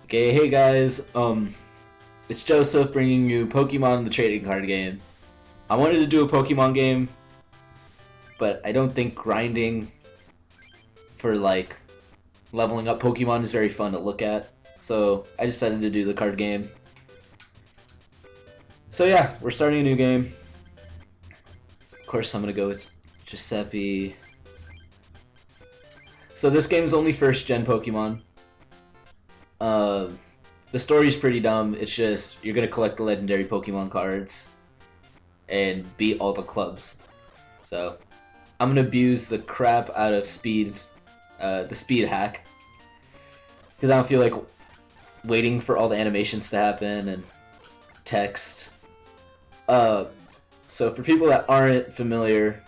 Okay, hey guys, it's Joseph bringing you Pokemon the trading card game. I wanted to do a Pokemon game, but I don't think grinding for like leveling up Pokemon is very fun to look at, so I decided to do the card game. So yeah, we're starting a new game. Of course I'm gonna go with Giuseppe. So this game's only first gen Pokemon. The story's pretty dumb. It's just you're gonna collect the legendary Pokemon cards and beat all the clubs. So I'm gonna abuse the crap out of the speed hack, because I don't feel like waiting for all the animations to happen and text. So for people that aren't familiar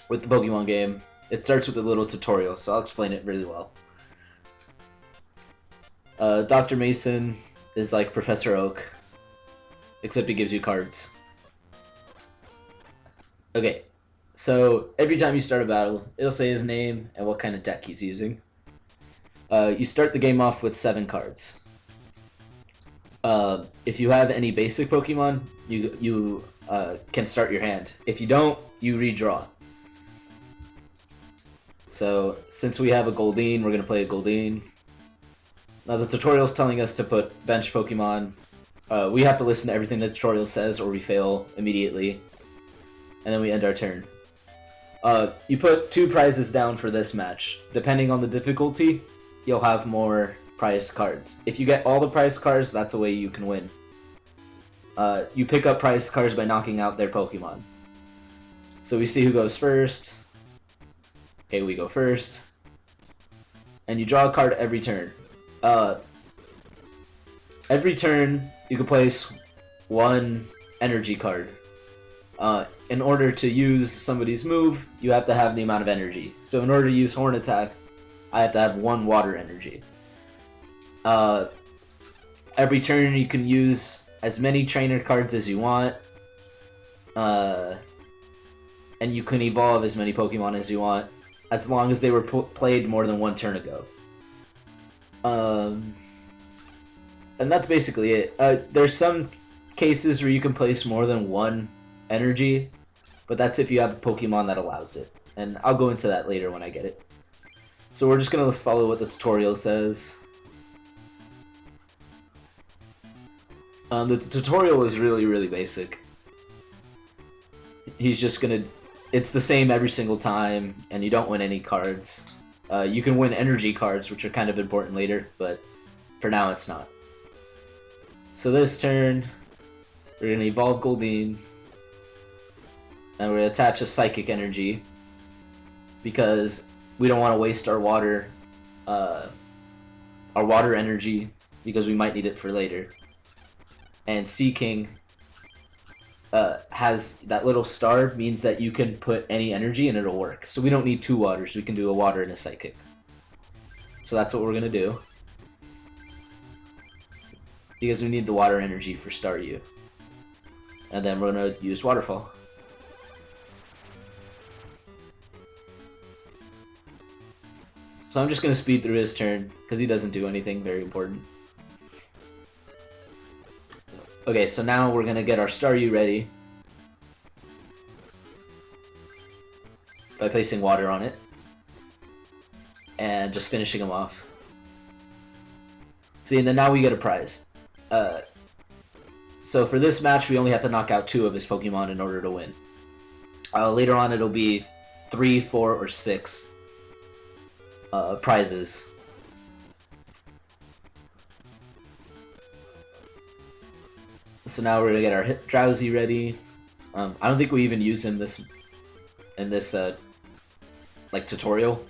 with the Pokemon game, it starts with a little tutorial, so I'll explain it really well. Dr. Mason is like Professor Oak, except he gives you cards. Okay, so every time you start a battle, it'll say his name and what kind of deck he's using. You start the game off with 7 cards. If you have any basic Pokemon, you can start your hand. If you don't, you redraw. So since we have a Goldeen, we're going to play a Goldeen. Now the tutorial is telling us to put bench Pokemon. We have to listen to everything the tutorial says or we fail immediately. And then we end our turn. You put 2 prizes down for this match. Depending on the difficulty, you'll have more prized cards. If you get all the prized cards, that's a way you can win. You pick up prized cards by knocking out their Pokemon. So we see who goes first. Okay, we go first. And you draw a card every turn. Every turn, you can place 1 energy card. In order to use somebody's move, you have to have the amount of energy. So in order to use Horn Attack, I have to have 1 water energy. Every turn, you can use as many trainer cards as you want. And you can evolve as many Pokemon as you want, as long as they were played more than 1 turn ago. And that's basically it. There's some cases where you can place more than 1 energy, but that's if you have a Pokemon that allows it. And I'll go into that later when I get it. So we're just going to follow what the tutorial says. The tutorial is really basic. He's just going to... It's the same every single time, and you don't win any cards. You can win energy cards, which are kind of important later, but for now it's not. So this turn, we're going to evolve Goldeen, and we're going to attach a Psychic Energy, because we don't want to waste our water energy, because we might need it for later. And Seaking has that little star, means that you can put any energy and it'll work. So we don't need 2 waters, we can do a water and a Psychic. So that's what we're going to do. Because we need the water energy for Staryu. And then we're going to use Waterfall. So I'm just going to speed through his turn, because he doesn't do anything very important. Okay, so now we're going to get our Staryu ready by placing water on it and just finishing him off. See, and then now we get a prize. So for this match, we only have to knock out 2 of his Pokemon in order to win. Later on, it'll be 3, 4, or 6 prizes. So now we're gonna get our Drowsy ready. I don't think we even use him in this like tutorial,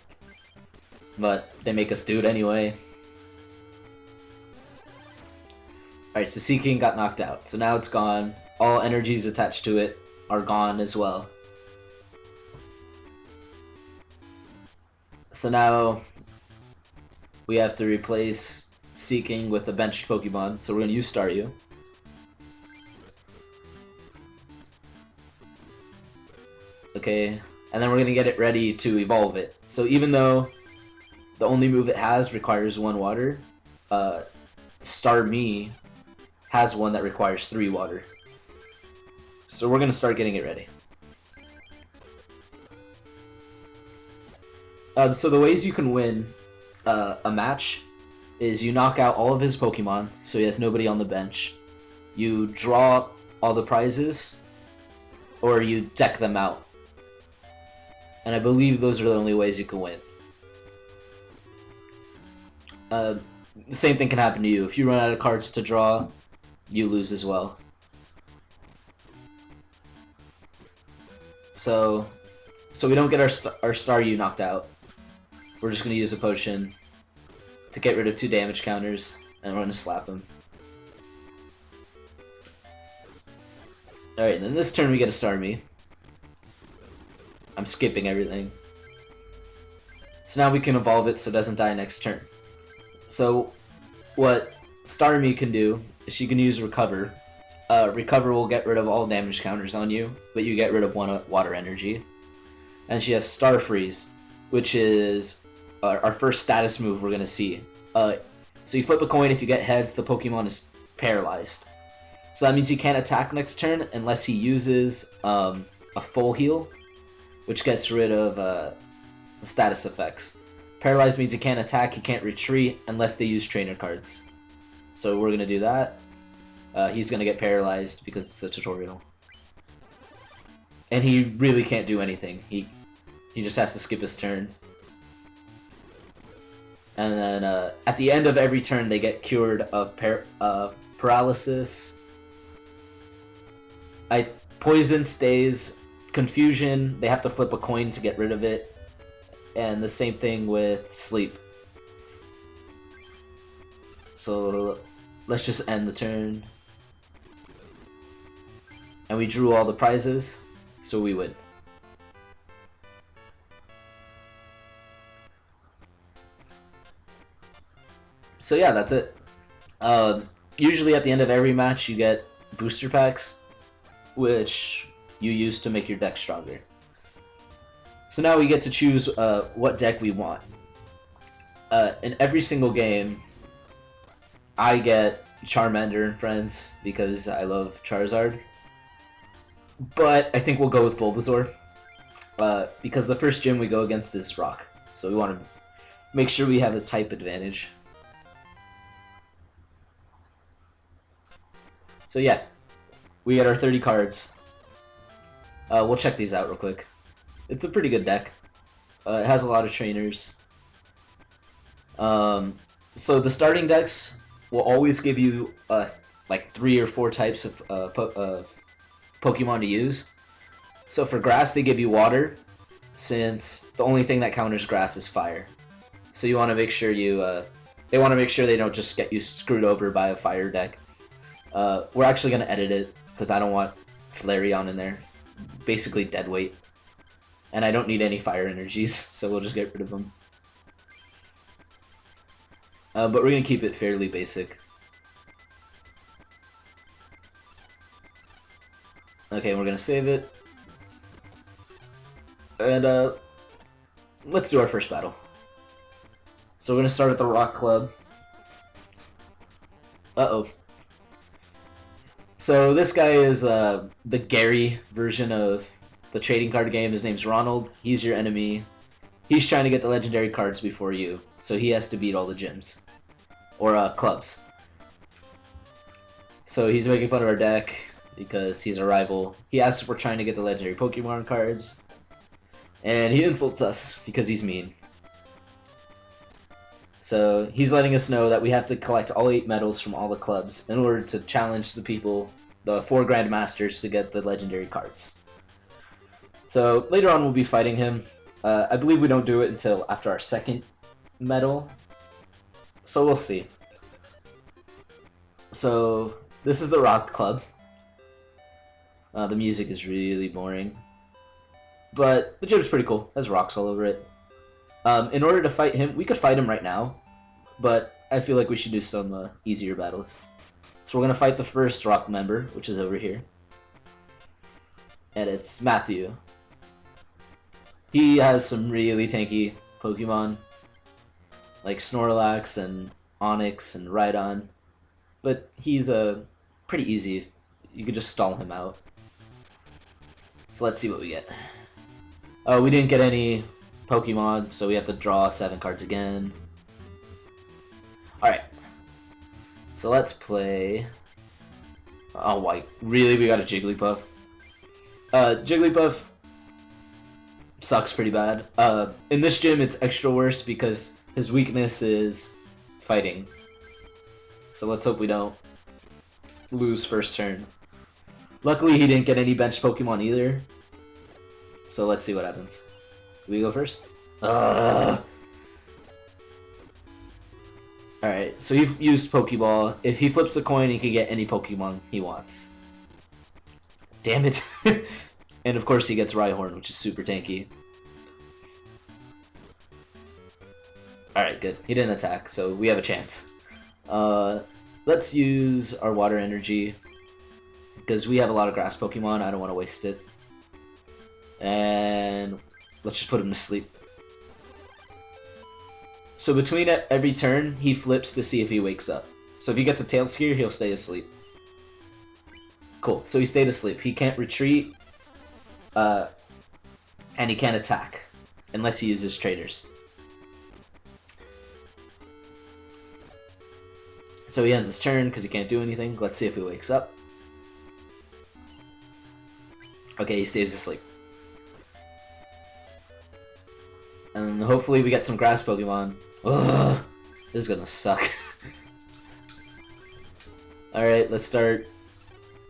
but they make us do it anyway. Alright, so Seaking got knocked out, so now it's gone. All energies attached to it are gone as well. So now we have to replace Seaking with a benched Pokemon, so we're gonna use Staryu. Okay, and then we're going to get it ready to evolve it. So even though the only move it has requires 1 water, Starmie has one that requires 3 water. So we're gonna start getting it ready. So the ways you can win a match is you knock out all of his Pokemon, so he has nobody on the bench. You draw all the prizes, or you deck them out. And I believe those are the only ways you can win. The same thing can happen to you. If you run out of cards to draw, you lose as well. So we don't get our Staryu knocked out. We're just going to use a potion to get rid of 2 damage counters, and we're going to slap him. Alright, then this turn we get a Starmie. I'm skipping everything. So now we can evolve it so it doesn't die next turn. So what Starmie can do is she can use Recover. Recover will get rid of all damage counters on you, but you get rid of 1 water energy. And she has Star Freeze, which is our first status move we're going to see. So you flip a coin, if you get heads, the Pokemon is paralyzed. So that means he can't attack next turn unless he uses a full heal, which gets rid of the status effects. Paralyzed means he can't attack, he can't retreat unless they use trainer cards. So we're going to do that. He's going to get paralyzed because it's a tutorial. And he really can't do anything. He just has to skip his turn. And then at the end of every turn they get cured of paralysis. Poison stays. Confusion, they have to flip a coin to get rid of it. And the same thing with sleep. So let's just end the turn. And we drew all the prizes, so we win. So yeah, that's it. Usually at the end of every match you get booster packs, which you use to make your deck stronger. So now we get to choose what deck we want. In every single game, I get Charmander and Friends because I love Charizard. But I think we'll go with Bulbasaur because the first gym we go against is Rock. So we want to make sure we have a type advantage. So yeah, we get our 30 cards. We'll check these out real quick. It's a pretty good deck. It has a lot of trainers. So the starting decks will always give you like 3 or 4 types of Pokemon to use. So for grass they give you water, since the only thing that counters grass is fire. So you want to make sure they want to make sure they don't just get you screwed over by a fire deck. We're actually going to edit it because I don't want Flareon in there. Basically dead weight. And I don't need any fire energies, so we'll just get rid of them. But we're going to keep it fairly basic. Okay, we're going to save it. And let's do our first battle. So we're going to start at the Rock Club. Uh-oh. So this guy is the Gary version of the trading card game. His name's Ronald. He's your enemy. He's trying to get the legendary cards before you, so he has to beat all the gyms. Or clubs. So he's making fun of our deck because he's a rival. He asks if we're trying to get the legendary Pokemon cards. And he insults us because he's mean. So he's letting us know that we have to collect all 8 medals from all the clubs in order to challenge the people, the 4 Grandmasters, to get the legendary cards. So later on we'll be fighting him. I believe we don't do it until after our 2nd medal. So we'll see. So this is the Rock Club. The music is really boring. But the gym's pretty cool. It has rocks all over it. In order to fight him, we could fight him right now, but I feel like we should do some easier battles. So we're going to fight the first Rock member, which is over here. And it's Matthew. He has some really tanky Pokemon, like Snorlax and Onix and Rhydon. but he's pretty easy. You could just stall him out. So let's see what we get. We didn't get any Pokemon, so we have to draw 7 cards again. Alright. So let's play... Oh, wait. Really? We got a Jigglypuff? Jigglypuff sucks pretty bad. In this gym, it's extra worse because his weakness is fighting. So let's hope we don't lose first turn. Luckily, he didn't get any bench Pokemon either. So let's see what happens. Do we go first? Alright, so you've used Pokeball. If he flips a coin, he can get any Pokemon he wants. Damn it. And of course he gets Rhyhorn, which is super tanky. Alright, good. He didn't attack, so we have a chance. Let's use our Water Energy, because we have a lot of Grass Pokemon. I don't want to waste it. And let's just put him to sleep. So between every turn, he flips to see if he wakes up. So if he gets a Tail Skier, he'll stay asleep. Cool, so he stayed asleep. He can't retreat, and he can't attack, unless he uses Traders. So he ends his turn, because he can't do anything. Let's see if he wakes up. Okay, he stays asleep. And hopefully we get some Grass Pokemon. Ugh, this is gonna suck. Alright, let's start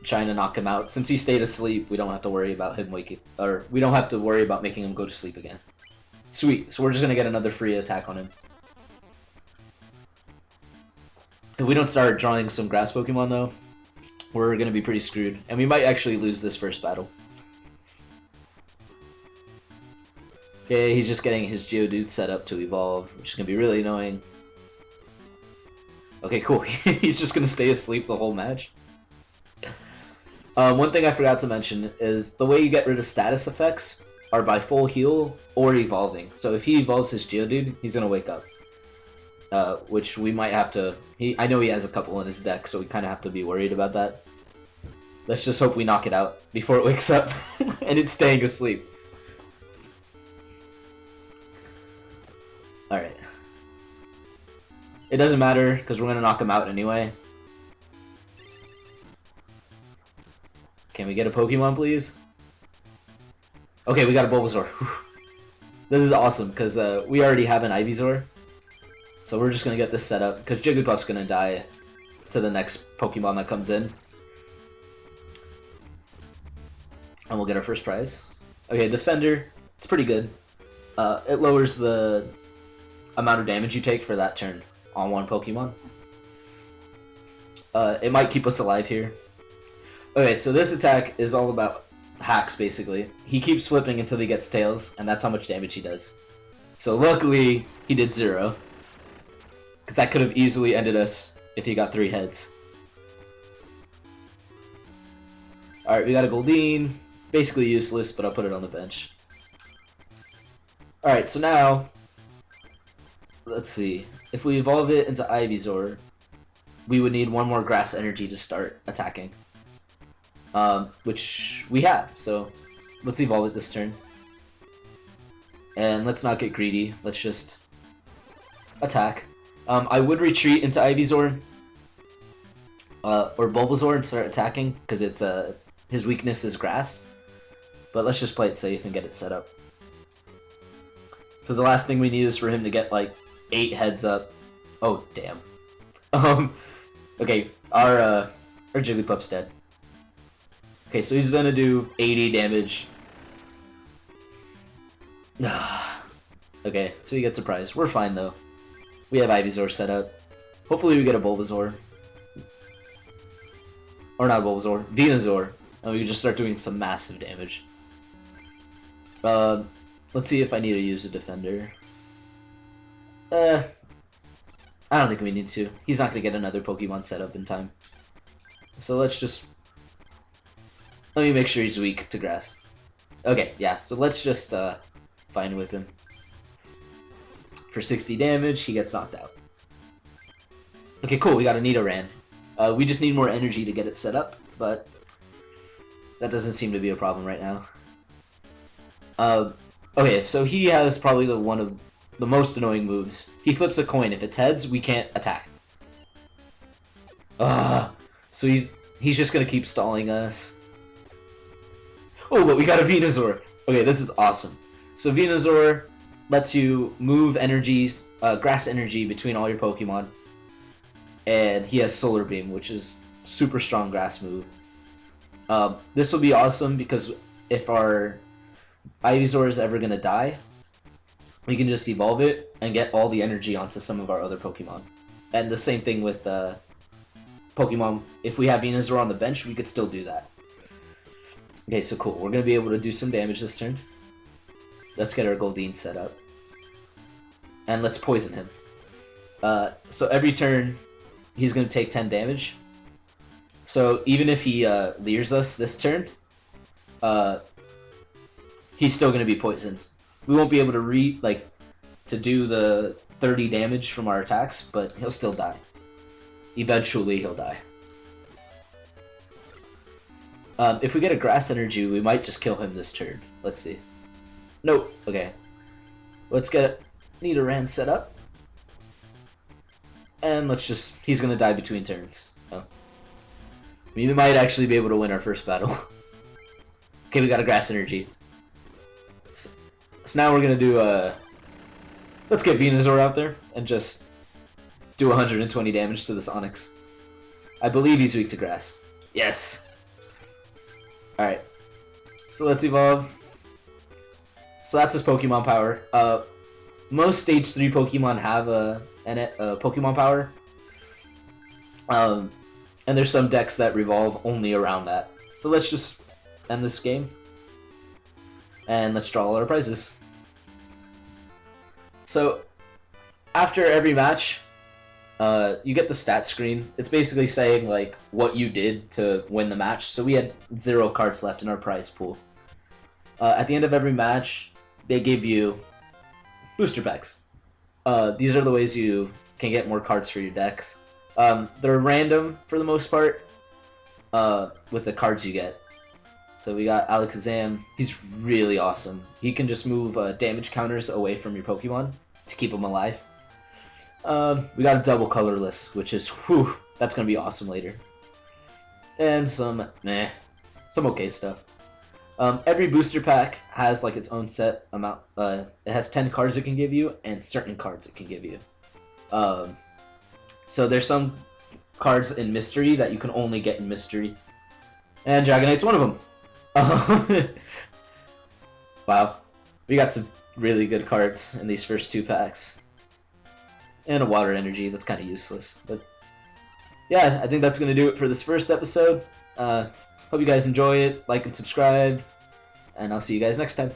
trying to knock him out. Since he stayed asleep, we don't have to worry about him waking... Or, we don't have to worry about making him go to sleep again. Sweet, so we're just gonna get another free attack on him. If we don't start drawing some Grass Pokemon, though, we're gonna be pretty screwed. And we might actually lose this first battle. Okay, he's just getting his Geodude set up to evolve, which is gonna be really annoying. Okay, cool. He's just gonna stay asleep the whole match. One thing I forgot to mention is the way you get rid of status effects are by full heal or evolving. So if he evolves his Geodude, he's gonna wake up. Which we might have to... I know he has a couple in his deck, so we kind of have to be worried about that. Let's just hope we knock it out before it wakes up and it's staying asleep. Alright. It doesn't matter, because we're going to knock him out anyway. Can we get a Pokemon, please? Okay, we got a Bulbasaur. This is awesome, because we already have an Ivysaur. So we're just going to get this set up, because Jigglypuff's going to die to the next Pokemon that comes in. And we'll get our first prize. Okay, Defender. It's pretty good. It lowers the amount of damage you take for that turn on one Pokemon. It might keep us alive here. Okay, so this attack is all about hacks, basically. He keeps flipping until he gets Tails, and that's how much damage he does. So luckily, he did 0. Because that could have easily ended us if he got 3 heads. Alright, we got a Goldeen. Basically useless, but I'll put it on the bench. Alright, so now... Let's see. If we evolve it into Ivysaur, we would need 1 more Grass Energy to start attacking. Which we have, so let's evolve it this turn. And let's not get greedy. Let's just attack. I would retreat into Ivysaur or Bulbasaur and start attacking, because it's his weakness is Grass. But let's just play it safe and get it set up. Because the last thing we need is for him to get like 8 heads up. Oh damn. Okay, our Jigglypuff's dead. Okay, so he's gonna do 80 damage. Okay, so he gets a prize. We're fine though. We have Ivysaur set up. Hopefully we get a Bulbasaur. Or not Bulbasaur, Venusaur. And we can just start doing some massive damage. Let's see if I need to use a Defender. I don't think we need to. He's not gonna get another Pokemon set up in time. So let's just... Let me make sure he's weak to Grass. Okay, yeah, so let's just Vine Whip him. For 60 damage, he gets knocked out. Okay, cool, we got a Nidoran. We just need more energy to get it set up, but that doesn't seem to be a problem right now. Okay, so he has probably one of the most annoying moves. He flips a coin. If it's heads, we can't attack. So he's just gonna keep stalling us. Oh, but we got a Venusaur. Okay, this is awesome. So Venusaur lets you move energies, grass energy between all your Pokemon. And he has Solar Beam, which is super strong grass move. This will be awesome because if our Ivysaur is ever gonna die, we can just evolve it and get all the energy onto some of our other Pokemon. And the same thing with Pokemon. If we have Venusaur on the bench, we could still do that. Okay, so cool. We're gonna be able to do some damage this turn. Let's get our Goldeen set up. And let's poison him. So every turn, he's gonna take 10 damage. So even if he leers us this turn, he's still gonna be poisoned. We won't be able to do the 30 damage from our attacks, but he'll still die. Eventually, he'll die. If we get a grass energy, we might just kill him this turn. Let's see. Nope. Okay. Let's get Nidoran set up. And he's gonna die between turns. Oh. We might actually be able to win our first battle. Okay, we got a grass energy. So now we're gonna do let's get Venusaur out there and just do 120 damage to this Onix. I believe he's weak to grass. Yes! Alright. So let's evolve. So that's his Pokemon power. Most Stage 3 Pokemon have a Pokemon power. And there's some decks that revolve only around that. So let's just end this game. And let's draw all our prizes. So, after every match, you get the stat screen. It's basically saying like what you did to win the match. So we had 0 cards left in our prize pool. At the end of every match, they give you booster packs. These are the ways you can get more cards for your decks. They're random for the most part with the cards you get. So we got Alakazam. He's really awesome. He can just move damage counters away from your Pokemon to keep them alive. We got a double colorless, which is, whew, that's going to be awesome later. And some okay stuff. Every booster pack has like its own set amount. It has 10 cards it can give you, and certain cards it can give you. So there's some cards in Mystery that you can only get in Mystery. And Dragonite's one of them. Wow. We got some really good cards in these first 2 packs. And a water energy, that's kind of useless. But yeah, I think that's going to do it for this first episode. Hope you guys enjoy it, like and subscribe, and I'll see you guys next time.